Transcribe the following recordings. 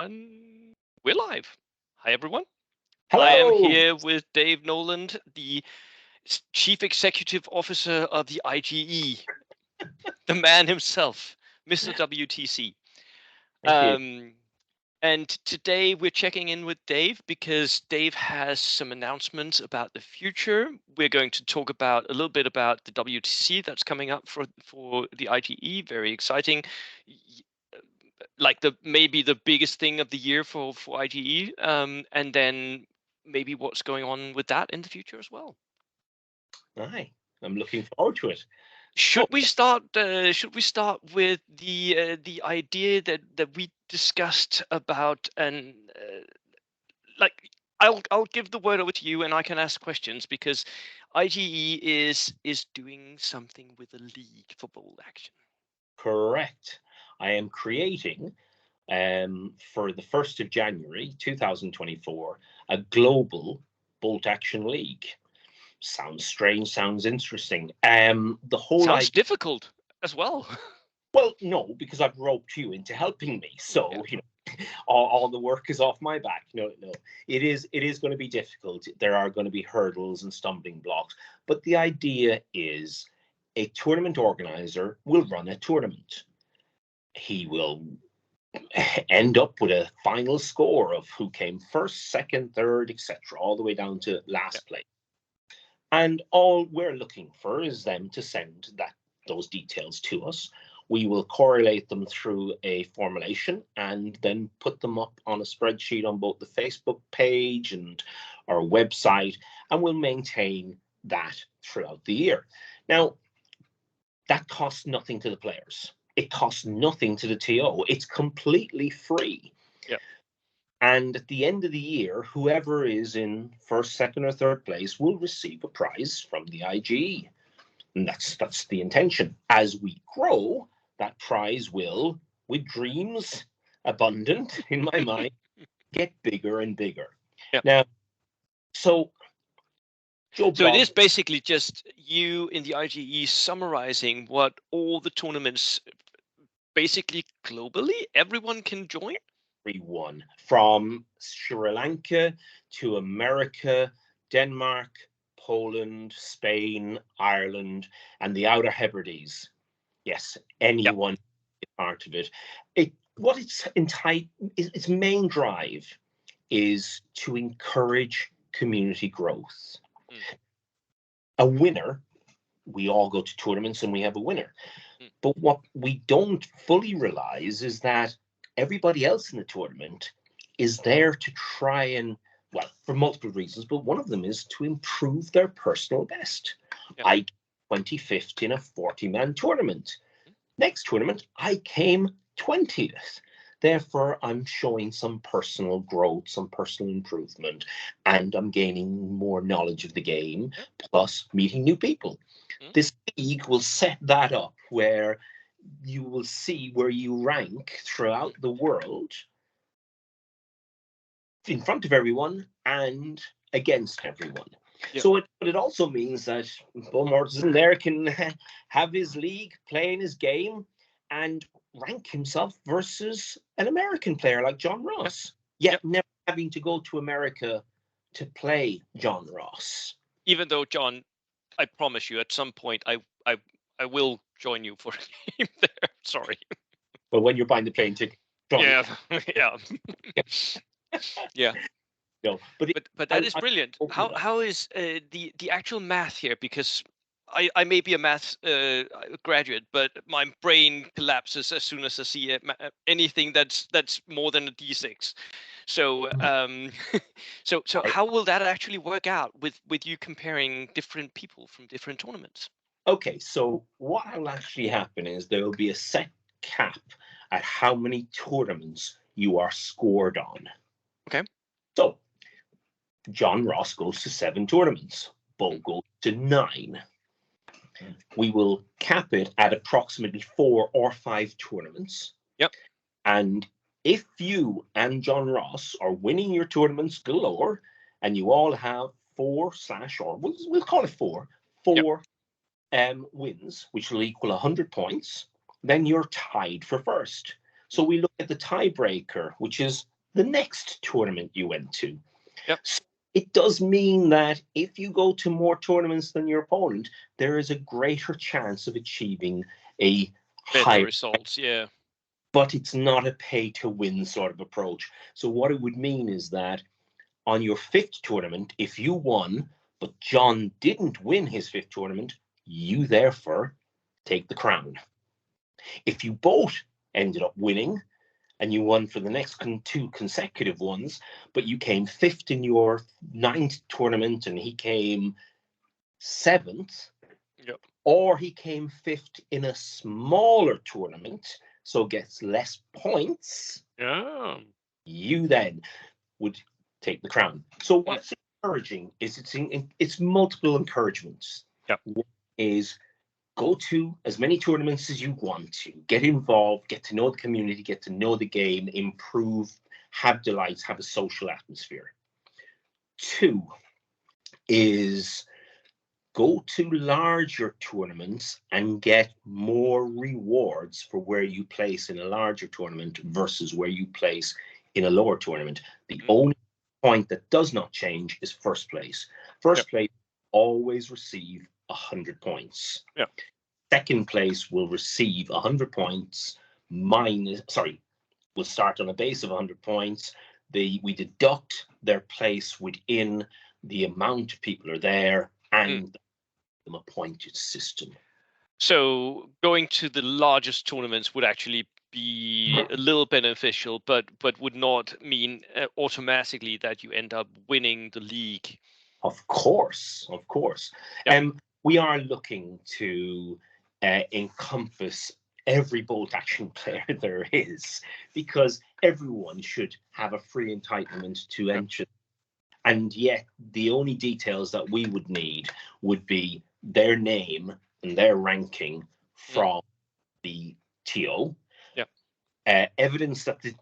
We're live. Hi, everyone. I am Hello. here with Dave Nolan, the Chief Executive Officer of the IGE, the man himself, Mr. WTC. Thank you. And today we're checking in with Dave because Dave has some announcements about the future. We're going to talk about a little bit about the WTC that's coming up for the IGE. Very exciting. Like maybe the biggest thing of the year for IGE, and then maybe what's going on with that in the future as well. Aye, I'm looking forward to it. Should we start? Should we start with the idea that we discussed about like I'll give the word over to you and I can ask questions because IGE is doing something with a league for bold action. Correct. I am creating for the 1st of January 2024 a global bolt action league. Sounds strange, sounds interesting. The whole sounds difficult as well. Well, no, because I've roped you into helping me. So, Yeah. you know, all the work is off my back. No, it is going to be difficult. There are going to be hurdles and stumbling blocks. But the idea is a tournament organizer will run a tournament. He will end up with a final score of who came first, second, third, etc., all the way down to last place. And all we're looking for is them to send those details to us. We will correlate them through a formulation and then put them up on a spreadsheet on both the Facebook page and our website, and we'll maintain that throughout the year. Now, that costs nothing to the players. It costs nothing to the TO. It's completely free. Yeah. And at the end of the year, whoever is in first, second, or third place will receive a prize from the IGE. And that's the intention. As we grow, that prize will, with dreams abundant in my mind, get bigger and bigger. Yep. Now, so it is basically just you in the IGE summarizing what all the tournaments, basically globally, everyone can join? Everyone, from Sri Lanka to America, Denmark, Poland, Spain, Ireland, and the Outer Hebrides. Yes, anyone is part of it. Its main drive is to encourage community growth. A winner, we all go to tournaments and we have a winner. But what we don't fully realize is that everybody else in the tournament is there to try and, well, for multiple reasons, but one of them is to improve their personal best. I came 25th in a 40-man tournament. Next tournament, I came 20th. Therefore, I'm showing some personal growth, some personal improvement, and I'm gaining more knowledge of the game, plus meeting new people. This league will set that up where you will see where you rank throughout the world in front of everyone and against everyone. Yep. So it also means that Bo Mortensen there can have his league, playing his game, and rank himself versus an American player like John Ross. Yet never having to go to America to play John Ross. Even though, John, I promise you, at some point I will join you for a game there. Sorry. But when you're buying the plane ticket, John. Yeah. No, but that is brilliant. How is the actual math here? Because I may be a math graduate, but my brain collapses as soon as I see anything that's more than a D6. So so how will that actually work out with you comparing different people from different tournaments? Okay, so what will actually happen is there will be a set cap at how many tournaments you are scored on. Okay. So John Ross goes to 7 tournaments. Bo goes to 9. We will cap it at approximately 4 or 5 tournaments. Yep. And if you and John Ross are winning your tournaments galore, and you all have 4 / or we'll call it 4 wins, which will equal 100 points, then you're tied for first. So we look at the tiebreaker, which is the next tournament you went to. Yep. So it does mean that if you go to more tournaments than your opponent, there is a greater chance of achieving a Better higher, results, yeah. but it's not a pay to win sort of approach. So what it would mean is that on your fifth tournament, if you won, but John didn't win his fifth tournament, you therefore take the crown. If you both ended up winning and you won for the next two consecutive ones, but you came fifth in your ninth tournament and he came seventh, Yep. or he came fifth in a smaller tournament, so gets less points, Yeah. you then would take the crown. So what's encouraging is it's multiple encouragements. Yep. One is go to as many tournaments as you want to, get involved, get to know the community, get to know the game, improve, have delights, have a social atmosphere. Two is go to larger tournaments and get more rewards for where you place in a larger tournament versus where you place in a lower tournament. The only point that does not change is first place. First place always receive 100 points. Yeah. Second place will receive 100 points will start on a base of 100 points. We deduct their place within the amount of people are there and a pointed system. So going to the largest tournaments would actually be a little beneficial, but would not mean automatically that you end up winning the league. Of course. Yep. We are looking to encompass every bolt action player there is, because everyone should have a free entitlement to enter. And yet the only details that we would need would be their name and their ranking from the TO. Evidence that the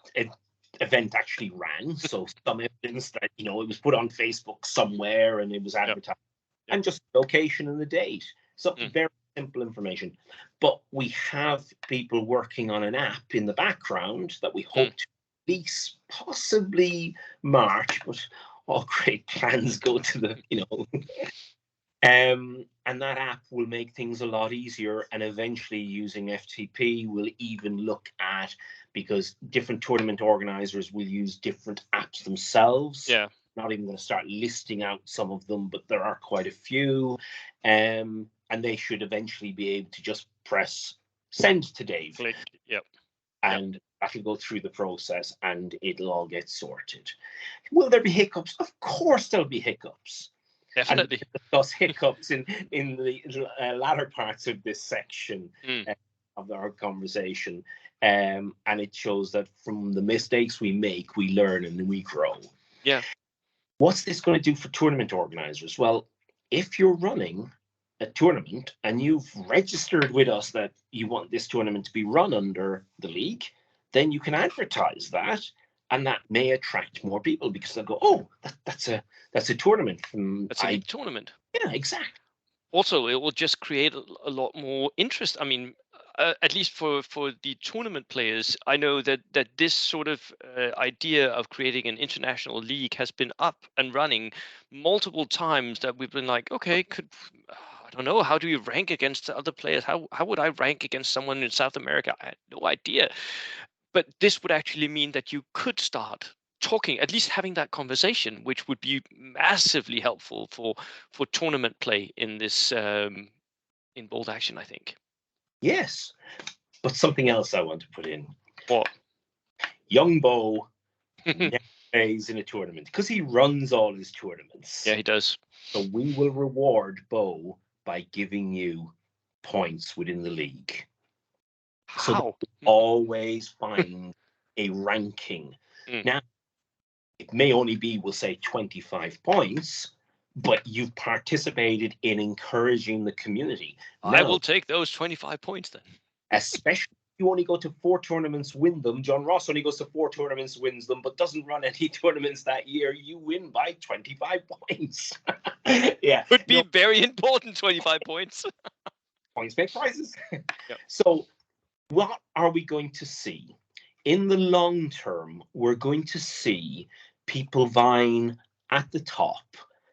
event actually ran. So some evidence that, it was put on Facebook somewhere and it was advertised. And just location and the date. Something very simple information. But we have people working on an app in the background that we hope to release possibly March, but all great plans go to the, and that app will make things a lot easier. And eventually using FTP will even look at, because different tournament organizers will use different apps themselves. Yeah. Not even going to start listing out some of them, but there are quite a few. And they should eventually be able to just press send to Dave. Click. Yep. And that'll go through the process and it'll all get sorted. Will there be hiccups? Of course there'll be hiccups. Definitely. And discuss hiccups in the latter parts of this section of our conversation. And it shows that from the mistakes we make, we learn and we grow. Yeah. What's this going to do for tournament organizers? Well, if you're running a tournament and you've registered with us that you want this tournament to be run under the league, then you can advertise that, and that may attract more people because they'll go, "Oh, that's a tournament from That's a league tournament." Yeah, exactly. Also, it will just create a lot more interest. I mean, at least for the tournament players, I know that this sort of idea of creating an international league has been up and running multiple times. That we've been like, okay, I don't know, how do you rank against the other players? How would I rank against someone in South America? I had no idea. But this would actually mean that you could start talking, at least having that conversation, which would be massively helpful for tournament play in this in bold action, I think. Yes, but something else I want to put in. What? Young Bo never plays in a tournament because he runs all his tournaments. Yeah, he does. So we will reward Bo by giving you points within the league. How? So always find a ranking. Now, it may only be, we'll say, 25 points, but you've participated in encouraging the community. I will take those 25 points then. Especially if you only go to 4 tournaments, win them. John Ross only goes to 4 tournaments, wins them, but doesn't run any tournaments that year. You win by 25 points. Yeah. Could be very important, 25 points. Points make prizes. So what are we going to see? in the long term, we're going to see people vying at the top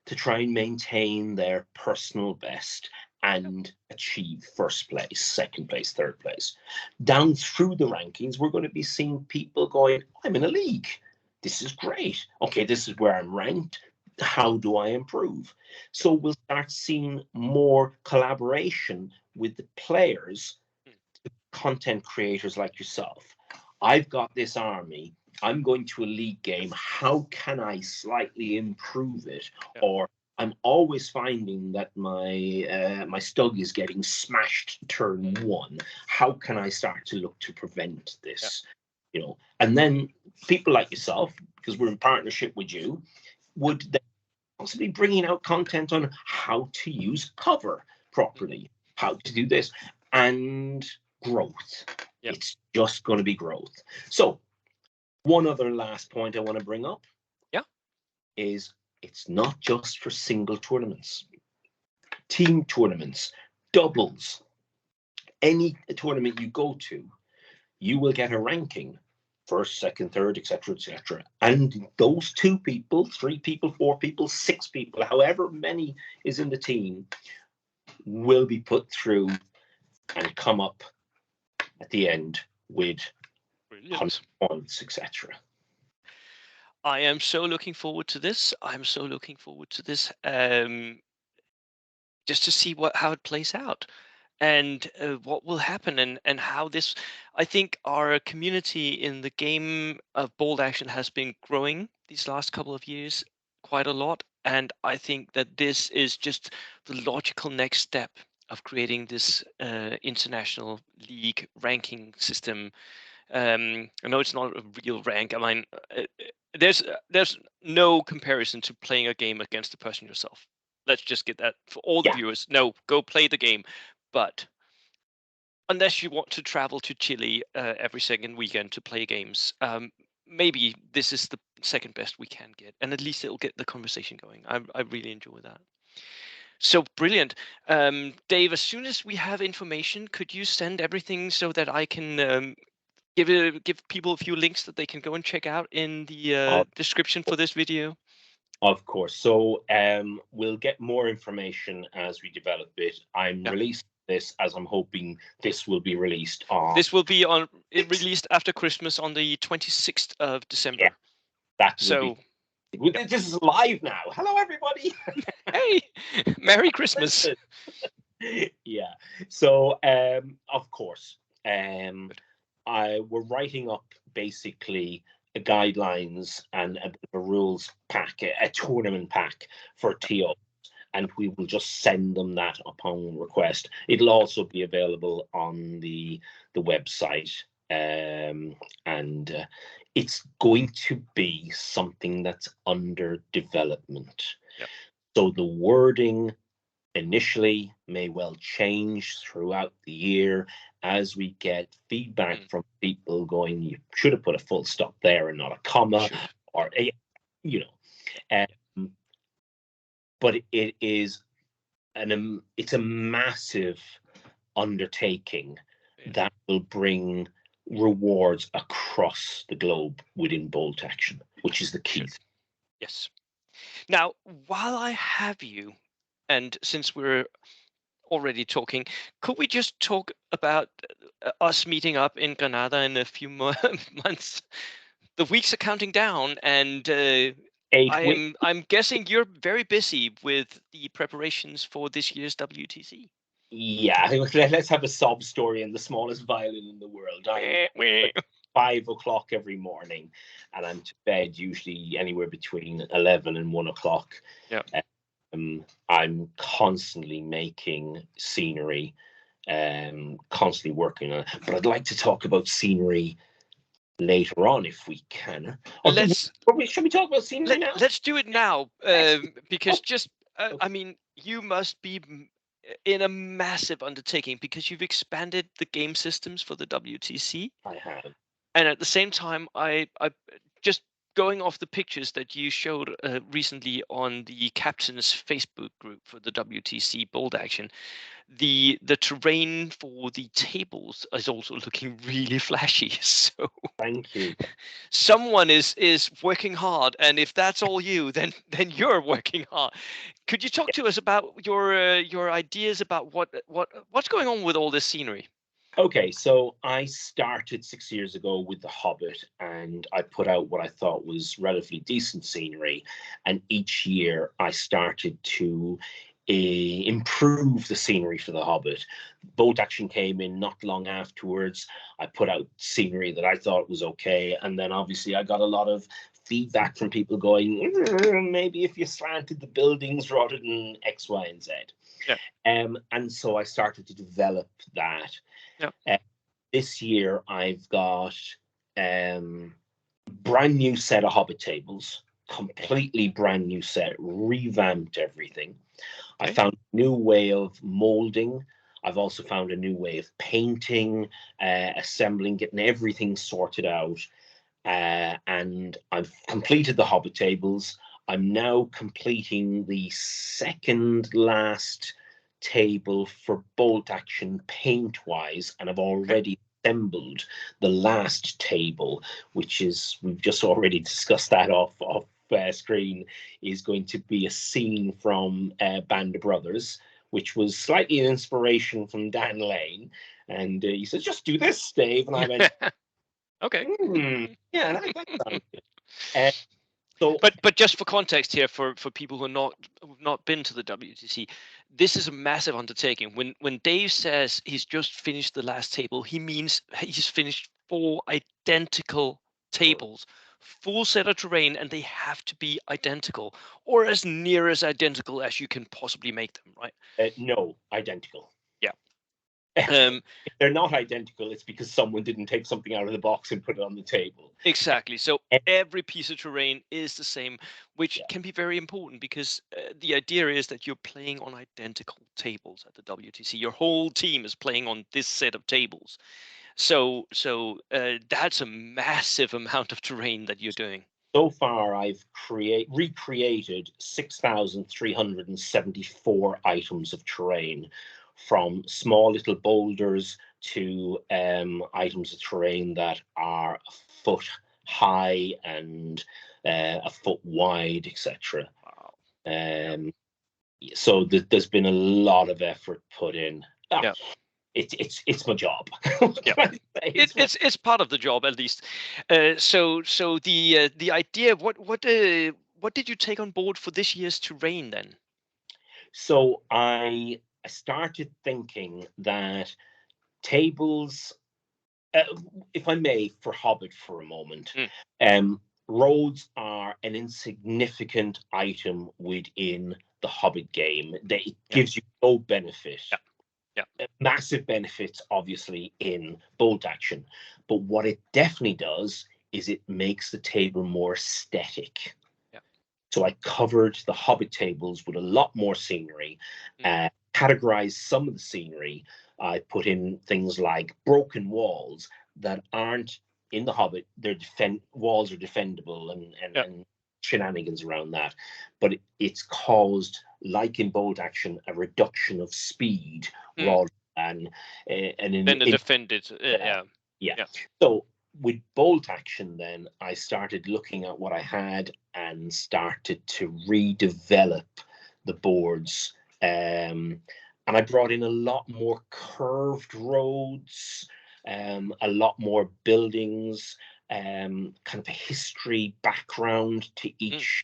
to try and maintain their personal best and achieve first place, second place, third place. Down through the rankings, we're going to be seeing people going, I'm in a league. This is great. Okay, this is where I'm ranked. How do I improve? So we'll start seeing more collaboration with the players, content creators like yourself. I've got this army. I'm going to a league game. How can I slightly improve it? Yeah. Or I'm always finding that my stug is getting smashed turn one. How can I start to look to prevent this? You know, and then people like yourself, because we're in partnership with you, would then possibly bringing out content on how to use cover properly, how to do this, and growth. Yep. It's just going to be growth. So one other last point I want to bring up is it's not just for single tournaments, team tournaments, doubles, any tournament you go to, you will get a ranking, first, second, third, etc., etc. And those 2 people, 3 people, 4 people, 6 people, however many is in the team, will be put through and come up at the end with 100 points, etc. I am so looking forward to this. I'm so looking forward to this. Just to see how it plays out, and what will happen, and how this. I think our community in the game of Bold Action has been growing these last couple of years quite a lot, and I think that this is just the logical next step of creating this international league ranking system. I know it's not a real rank. I mean, there's no comparison to playing a game against the person yourself. Let's just get that for all the Yeah. viewers. No, go play the game, but unless you want to travel to Chile every second weekend to play games, maybe this is the second best we can get, and at least it'll get the conversation going. I really enjoy that. So brilliant. Dave, as soon as we have information, could you send everything so that I can give people a few links that they can go and check out in the description for this video? Of course. So we'll get more information as we develop it. I'm releasing this as I'm hoping this will be released on. This will be released after Christmas on the 26th of December. Yeah, that will so be. This is live now. Hello, everybody. Hey, Merry Christmas. Yeah. So of course, we're writing up basically guidelines and a rules pack, a tournament pack for TO, and we will just send them that upon request. It'll also be available on the website, and it's going to be something that's under development. Yep. So the wording initially may well change throughout the year as we get feedback from people going, you should have put a full stop there and not a comma, or but it is it's a massive undertaking that will bring rewards across the globe within Bolt Action, which is the key. Yes. Now, while I have you, and since we're already talking, could we just talk about us meeting up in Granada in a few more months? The weeks are counting down, and I'm guessing you're very busy with the preparations for this year's WTC. Yeah, let's have a sob story in the smallest violin in the world. I'm 5 o'clock every morning, and I'm to bed usually anywhere between 11 and 1 o'clock. Yeah. I'm constantly making scenery, constantly working on it. But I'd like to talk about scenery later on if we can. Should we talk about scenery now? Let's do it now, because I mean, you must be in a massive undertaking because you've expanded the game systems for the WTC. I have. And at the same time, I just going off the pictures that you showed recently on the captain's Facebook group for the WTC Bold Action, the terrain for the tables is also looking really flashy. So Thank you. someone is working hard, and if that's all you, then you're working hard. Could you talk to us about your ideas about what's going on with all this scenery? Okay, so I started 6 years ago with The Hobbit, and I put out what I thought was relatively decent scenery. And each year I started to improve the scenery for The Hobbit. Bolt Action came in not long afterwards. I put out scenery that I thought was okay. And then obviously I got a lot of feedback from people going, maybe if you slanted the buildings rather than X, Y, and Z." Yeah. And so I started to develop that. Yeah. This year I've got brand new set of Hobbit tables, completely brand new set, revamped everything. I Okay. found a new way of molding. I've also found a new way of painting, assembling, getting everything sorted out. And I've completed the Hobbit tables. I'm now completing the second last table for Bolt Action paint-wise, and I've Okay. already assembled the last table, which is, we've just already discussed that off screen, is going to be a scene from Band of Brothers, which was slightly an inspiration from Dan Lane. And he says, just do this, Dave. And I went, Okay. yeah, that sounds good. Uh, so, But just for context here, for people who've not been to the WTC, this is a massive undertaking. When Dave says he's just finished the last table, he means he's finished 4 identical tables, full set of terrain, and they have to be identical or as near as identical as you can possibly make them, right? no, identical. Yeah. If they're not identical, it's because someone didn't take something out of the box and put it on the table. Exactly. So Eh, every piece of terrain is the same, which yeah, can be very important because the idea is that you're playing on identical tables at the WTC. Your whole team is playing on this set of tables. So that's a massive amount of terrain that you're doing. so far I've recreated 6,374 items of terrain, from small little boulders to items of terrain that are a foot high and a foot wide, etc. Wow. So there's been a lot of effort put in. Yeah. It's my job. Yeah. It's part of the job at least. So the idea, what did you take on board for this year's terrain then? So I started thinking that tables, uh, if I may, for Hobbit for a moment, Mm, roads are an insignificant item within the Hobbit game. It yeah. gives you no benefit. Yeah. Yeah. Massive benefits, obviously, in Bolt Action. But what it definitely does is it makes the table more aesthetic. Yeah. So I covered the Hobbit tables with a lot more scenery, Mm, categorized some of the scenery. I put in things like broken walls that aren't in the Hobbit. Their walls are defendable, yeah. and shenanigans around that. But it's caused, like in Bolt Action, a reduction of speed Mm. rather than an Then the in defended. yeah. Yeah. Yeah. Yeah. So with Bolt Action, then I started looking at what I had and started to redevelop the boards. And I brought in a lot more curved roads, a lot more buildings, kind of a history background to Mm,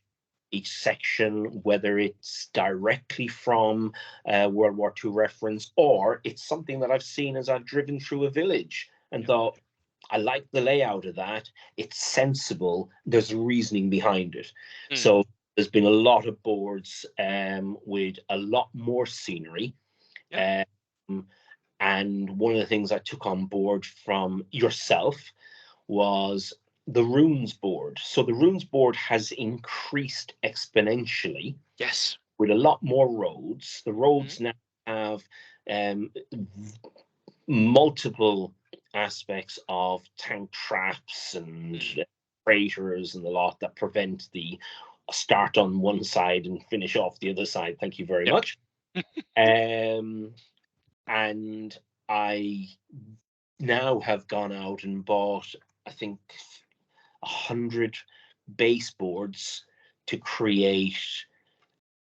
each section, whether it's directly from World War II reference, or it's something that I've seen as I've driven through a village and yeah. thought, I like the layout of that. It's sensible. There's a reasoning behind it. Mm, So there's been a lot of boards with a lot more scenery. yeah. Um, and one of the things I took on board from yourself was the runes board. So the runes board has increased exponentially Yes. with a lot more roads. The Mm, roads now have um, multiple aspects of tank traps and mm, craters and the lot that prevent the start on one side and finish off the other side. Thank you very Yep. much. And I now have gone out and bought, I think, 100 baseboards to create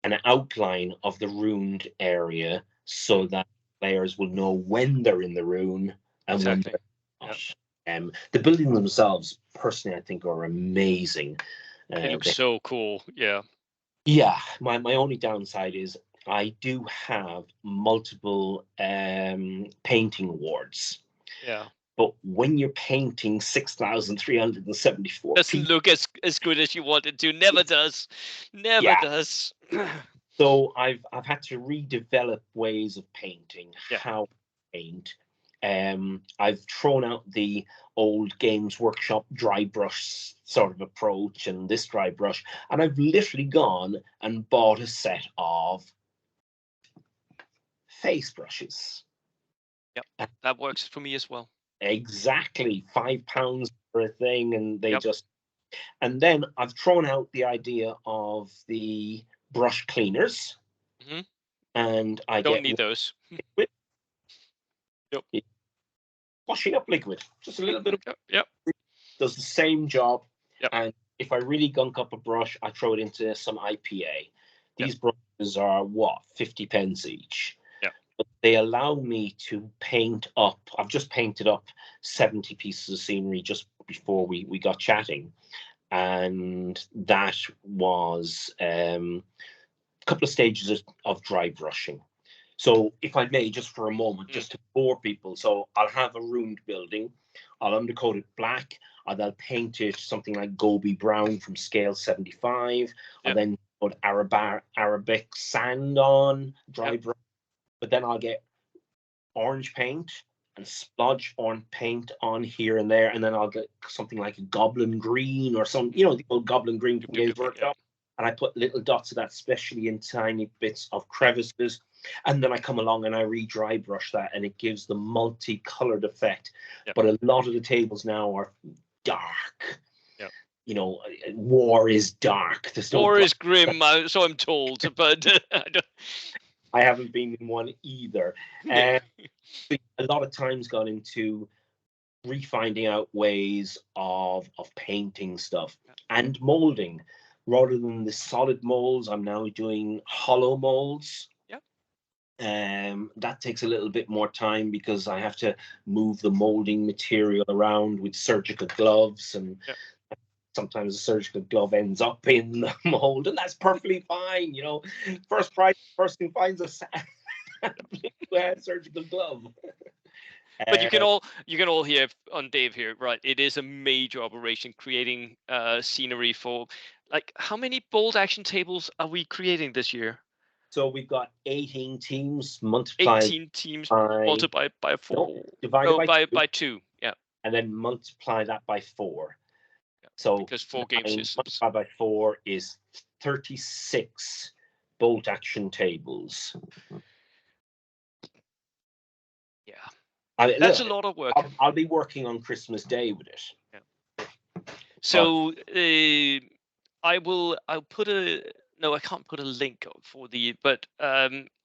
an outline of the ruined area so that players will know when they're in the ruin and when Exactly. they're not. The buildings themselves, personally, I think are amazing. They look so cool. Yeah. Yeah, my only downside is I do have multiple painting awards. Yeah. But when you're painting 6,374 Doesn't people, look as good as you want it to. Never does. Never yeah. does. So I've had to redevelop ways of painting, Yeah. how to paint. I've thrown out the old Games Workshop dry brush sort of approach and this dry brush, and I've literally gone and bought a set of face brushes. Yep. That works for me as well. Exactly, £5 for a thing, and they Yep. just. And then I've thrown out the idea of the brush cleaners, Mm-hmm. and I Don't get need those. liquid, Yep. washing up liquid, just a little bit of Yep. does the same job. Yep. And if I really gunk up a brush, I throw it into some IPA. These brushes are what, 50 pence each. Yep. But they allow me to paint up. I've just painted up 70 pieces of scenery just before we got chatting. And that was a couple of stages of dry brushing. So if I may, just for a moment, just to bore people. So I'll have a ruined building. I'll undercoat it black. I'll paint it something like Gobi brown from scale 75. I'll then put Arabic sand on, dry brush. But then I'll get orange paint and splodge orange paint on here and there. And then I'll get something like a goblin green or some, the old goblin green from Games Workshop. And I put little dots of that, especially in tiny bits of crevices. And then I come along and I re-dry brush that, and it gives the multicolored effect. Yep. But a lot of the tables now are dark. Yep. War is dark. War is grim, so I'm told, but I haven't been in one either. A lot of time's gone into refinding out ways of painting stuff and molding. Rather than the solid molds, I'm now doing hollow molds. That takes a little bit more time because I have to move the molding material around with surgical gloves, and sometimes the surgical glove ends up in the mold, and that's perfectly fine. First prize person finds a surgical glove. But you can all hear on Dave here, right? It is a major operation creating scenery for, like, how many bold action tables are we creating this year? So we've got 18 teams multiplied. 18 teams multiplied by 4. Divided by 2. Yeah. And then multiply that by 4. So because 4 game systems multiplied by 4 is 36 bolt action tables. Yeah. That's a lot of work. I'll be working on Christmas Day with it. Yeah. So I'll put I can't put a link for but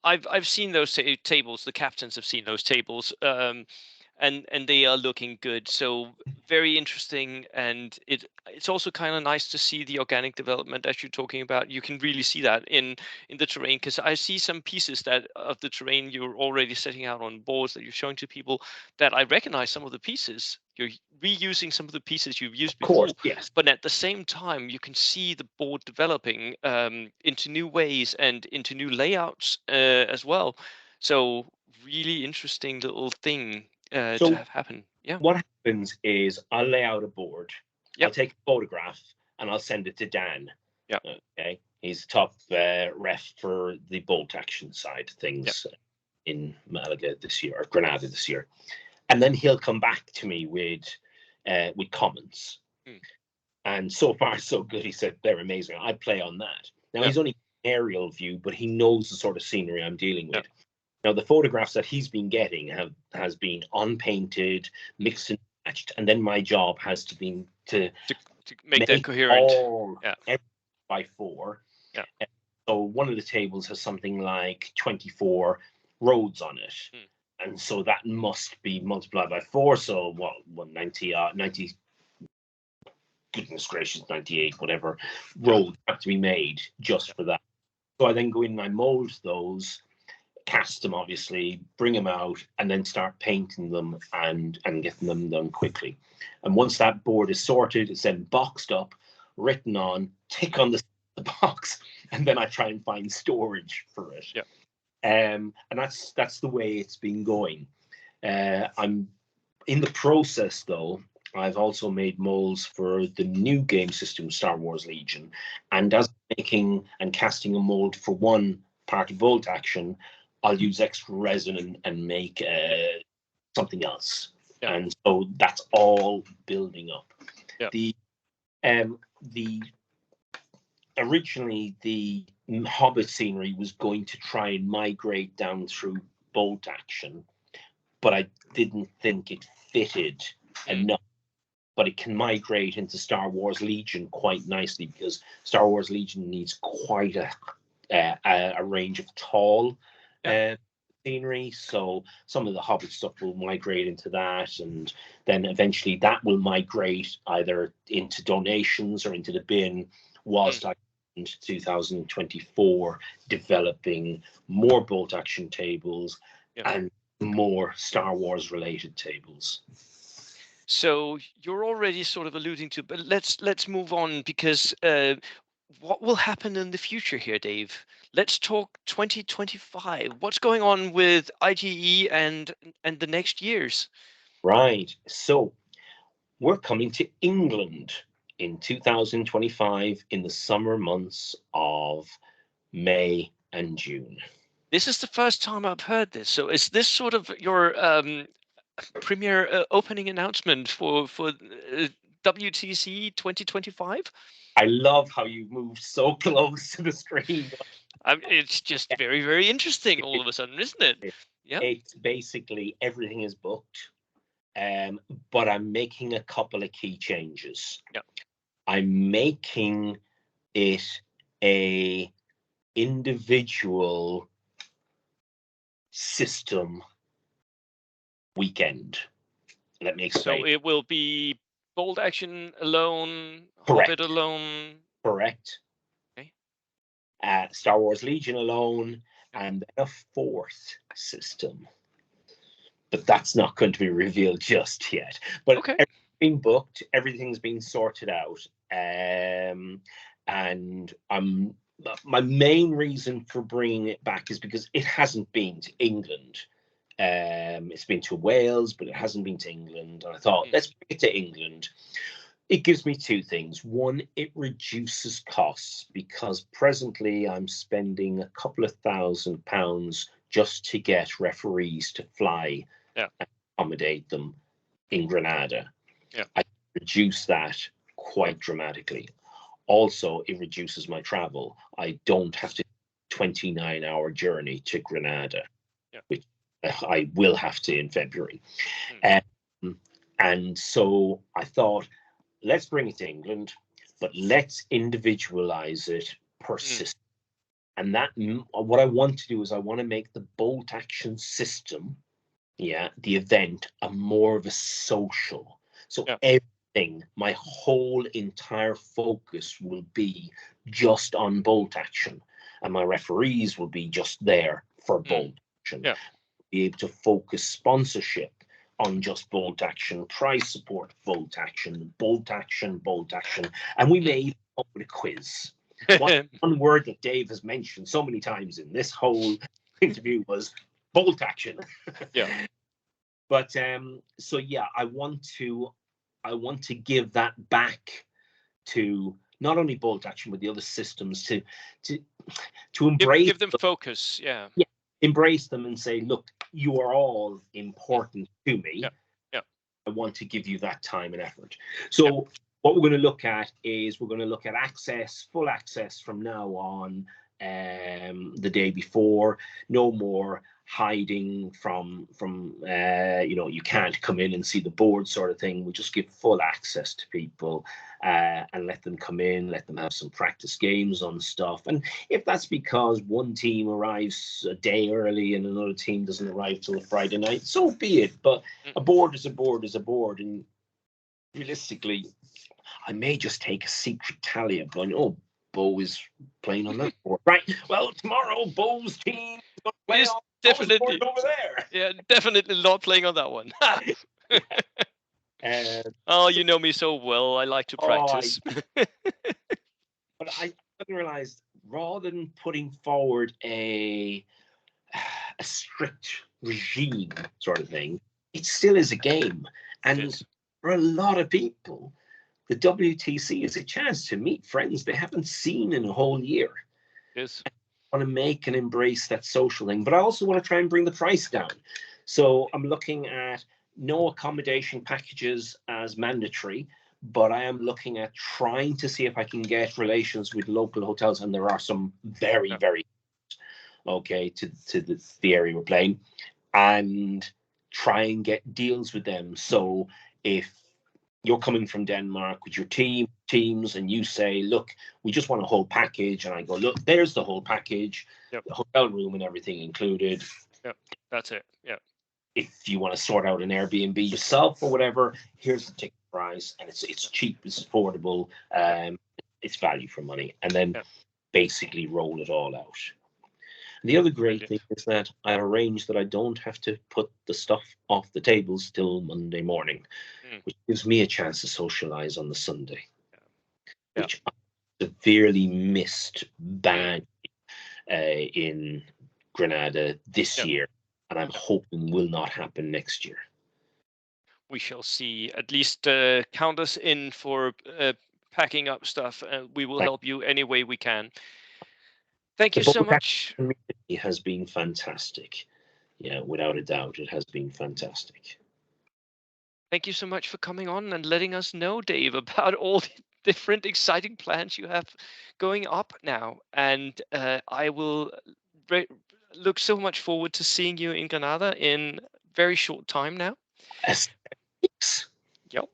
I've seen those tables. The captains have seen those tables, and they are looking good. So very interesting, and it's also kind of nice to see the organic development as you're talking about. You can really see that in the terrain, because I see some pieces of the terrain you're already setting out on boards that you're showing to people that I recognize some of the pieces. You're reusing some of the pieces you've used before, of course, yes. But at the same time, you can see the board developing into new ways and into new layouts as well. So really interesting little thing to have happen. Yeah. What happens is I'll lay out a board. Yep. I'll take a photograph and I'll send it to Dan. Yeah. Okay. He's top ref for the bolt action side of things in Malaga this year, or Granada this year. And then he'll come back to me with comments. And so far, so good. He said, they're amazing. I play on that. Now, he's only aerial view, but he knows the sort of scenery I'm dealing with. Now, the photographs that he's been getting has been unpainted, mixed and matched, and then my job has to be to to make that make coherent. all Yeah. every by 4. Yeah. So one of the tables has something like 24 roads on it. Mm. And so that must be multiplied by 4. So what, 90, 90, goodness gracious, 98, whatever roads have to be made just for that. So I then go in and I mold those, cast them obviously, bring them out, and then start painting them and getting them done quickly. And once that board is sorted, it's then boxed up, written on, tick on the box, and then I try and find storage for it. Yeah. And that's the way it's been going. I'm in the process though. I've also made molds for the new game system, Star Wars Legion, and as I'm making and casting a mold for one part of bolt action, I'll use extra resin and make something else. Yeah. And so that's all building up. Yeah. The originally the Hobbit scenery was going to try and migrate down through bolt action, but I didn't think it fitted enough. But it can migrate into Star Wars Legion quite nicely because Star Wars Legion needs quite a range of tall scenery. So some of the Hobbit stuff will migrate into that, and then eventually that will migrate either into donations or into the bin, whilst I in 2024 developing more bolt action tables and more Star Wars related tables. So you're already sort of alluding to, but let's move on because what will happen in the future here, Dave? Let's talk 2025. What's going on with IGE and the next years? Right. So we're coming to England in 2025 in the summer months of May and June. This is the first time I've heard this. So is this sort of your premier opening announcement for WTC 2025? I love how you moved so close to the screen. It's just very, very interesting all of a sudden, isn't it? Yeah. It's basically everything is booked, but I'm making a couple of key changes. Yeah. I'm making it a individual system weekend. Let me explain. So it will be bold action alone, Correct. Hobbit alone. Correct. Okay. Star Wars Legion alone, and then a 4th system. But that's not going to be revealed just yet. But okay. Everything's been booked, everything's been sorted out. And my main reason for bringing it back is because it hasn't been to England. It's been to Wales, but it hasn't been to England. And I thought, let's bring it to England. It gives me 2 things. One, it reduces costs because presently I'm spending a couple of £1,000 just to get referees to fly and accommodate them in Granada. Yeah. I reduce that quite dramatically. Also, it reduces my travel. I don't have to 29-hour journey to Granada, which I will have to in February. And so I thought, let's bring it to England, but let's individualize it per system. And that, what I want to do is I want to make the bolt action system, the event, a more of a social. So everything, my whole entire focus will be just on bolt action, and my referees will be just there for bolt action. Be able to focus sponsorship on just bolt action, prize support, bolt action, bolt action, bolt action, and we may even come up with a quiz. One word that Dave has mentioned so many times in this whole interview was bolt action. But so I want to give that back to not only bolt action but the other systems to embrace give them focus. Embrace them and say, look, you are all important to me. I want to give you that time and effort. So what we're going to look at is we're going to look at access, full access from now on, the day before. No more hiding from you can't come in and see the board sort of thing. We just give full access to people, and let them come in, let them have some practice games on stuff. And if that's because one team arrives a day early and another team doesn't arrive till a Friday night, so be it. But a board is a board is a board, and realistically, I may just take a secret tally of going, oh, Bo is playing on that board. Right. Well, tomorrow, Bo's team is going to play Is on definitely over there. Yeah, definitely not playing on that one. Oh, you know me so well. I like to practice. But I realized, rather than putting forward a strict regime sort of thing, it still is a game. And for a lot of people, the WTC is a chance to meet friends they haven't seen in a whole year. Yes. I want to make and embrace that social thing, but I also want to try and bring the price down. So I'm looking at no accommodation packages as mandatory, but I am looking at trying to see if I can get relations with local hotels, and there are some very, very okay to the area we're playing, and try and get deals with them. So if you're coming from Denmark with your teams and you say, look, we just want a whole package, and I go, look, there's the whole package, the hotel room and everything included. That's it. If you want to sort out an Airbnb yourself or whatever, here's the ticket price, and it's cheap, it's affordable, it's value for money, and then basically roll it all out. The other great thing is that I arrange that I don't have to put the stuff off the tables till Monday morning, which gives me a chance to socialize on the Sunday, which I severely missed badly in Granada this year, and I'm hoping will not happen next year. We shall see. At least count us in for packing up stuff. We will help you any way we can. Thank you so much. The community has been fantastic. Yeah, without a doubt, it has been fantastic. Thank you so much for coming on and letting us know, Dave, about all the different exciting plans you have going up now. And I will look so much forward to seeing you in Granada in very short time now. Yep.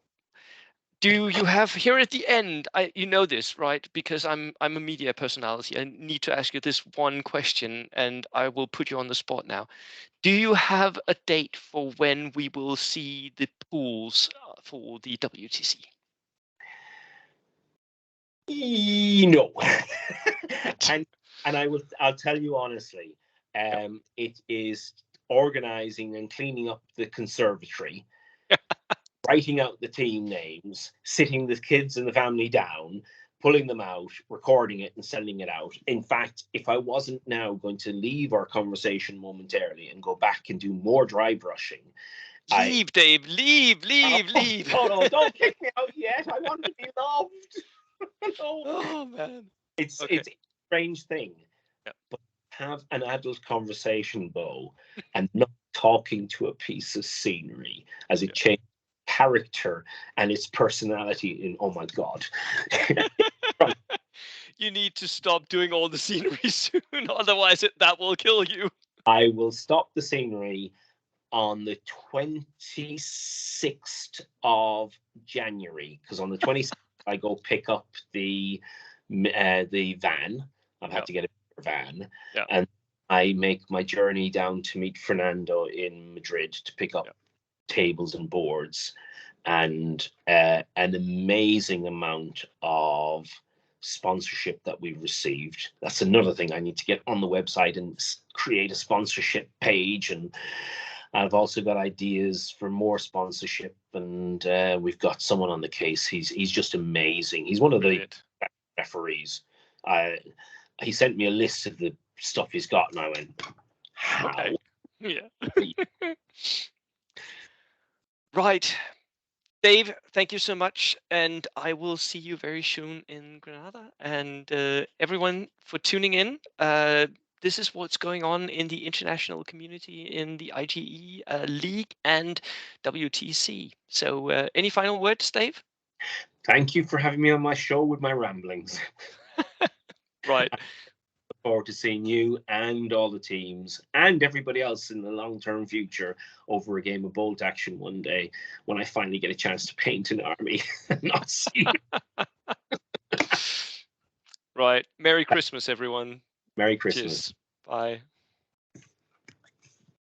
Do you have here at the end? You know this, right? Because I'm a media personality. I need to ask you this one question, and I will put you on the spot now. Do you have a date for when we will see the pools for the WTC? No. and I'll tell you honestly, it is organizing and cleaning up the conservatory, writing out the team names, sitting the kids and the family down, pulling them out, recording it and sending it out. In fact, if I wasn't now going to leave our conversation momentarily and go back and do more dry brushing. Leave, Dave, leave. No, don't kick me out yet. I want to be loved. Oh man. It's a strange thing. But have an adult conversation, Bo, and not talking to a piece of scenery as it changes character and its personality in, oh my God. You need to stop doing all the scenery soon, otherwise that will kill you. I will stop the scenery on the 26th of January, because on the 26th I go pick up the van. I've had to get a van, and I make my journey down to meet Fernando in Madrid to pick up tables and boards, and an amazing amount of sponsorship that we've received. That's another thing I need to get on the website and create a sponsorship page, and I've also got ideas for more sponsorship, and we've got someone on the case. He's just amazing. He's one of the referees. He sent me a list of the stuff he's got, and I went, how? Okay. Yeah. Right. Dave, thank you so much, and I will see you very soon in Granada. And everyone for tuning in. This is what's going on in the international community in the IGE League and WTC. So any final words, Dave? Thank you for having me on my show with my ramblings. Right. forward to seeing you and all the teams and everybody else in the long-term future over a game of bolt action one day when I finally get a chance to paint an army and not see. Right. Merry Christmas, everyone. Merry Christmas. Cheers. Bye.